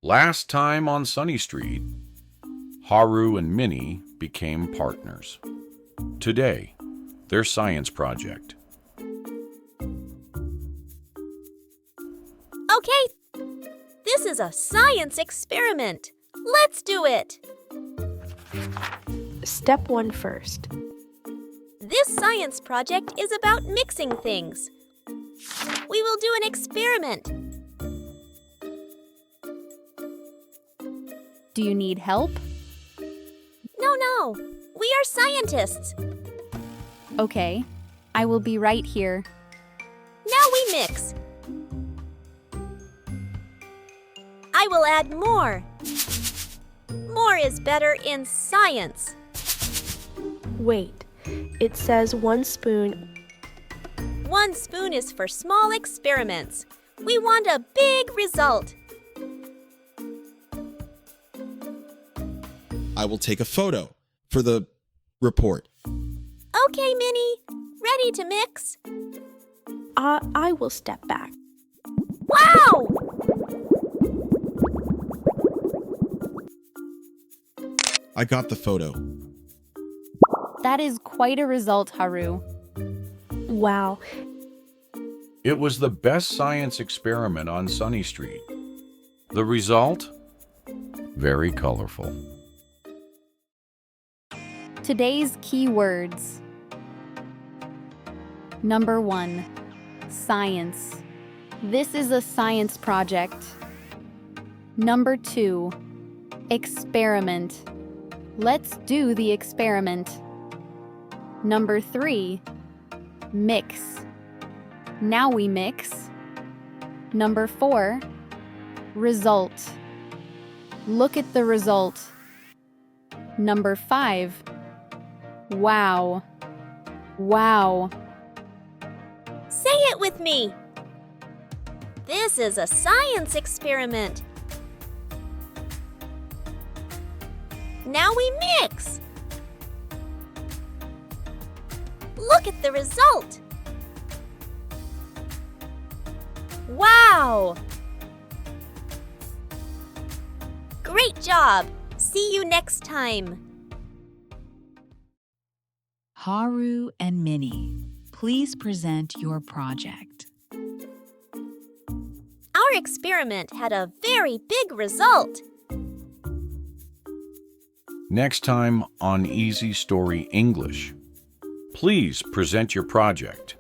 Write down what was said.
Last time on Sunny Street, Haru and Mini became partners. Today, their science project. Okay, this is a science experiment. Let's do it. Step 1 first. This science project is about mixing things. We will do an experiment. Do you need help? No, we are scientists. Okay, I will be right here. Now we mix. I will add more. More is better in science. Wait, it says 1 spoon. 1 spoon is for small experiments. We want a big result. I will take a photo for the report. Okay, Minnie. Ready to mix? I will step back. Wow! I got the photo. That is quite a result, Haru. Wow, It was the best science experiment on Sunny Street. The result? Very colorful. Today's key words. Number 1, science. This is a science project. Number 2, experiment. Let's do the experiment. Number 3, mix. Now we mix. Number 4, result. Look at the result. Number 5, wow. Wow. Say it with me. This is a science experiment. Now we mix. Look at the result. Wow! Great job! See you next time. Haru and Mini, please present your project. Our experiment had a very big result. Next time on Easy Story English, please present your project.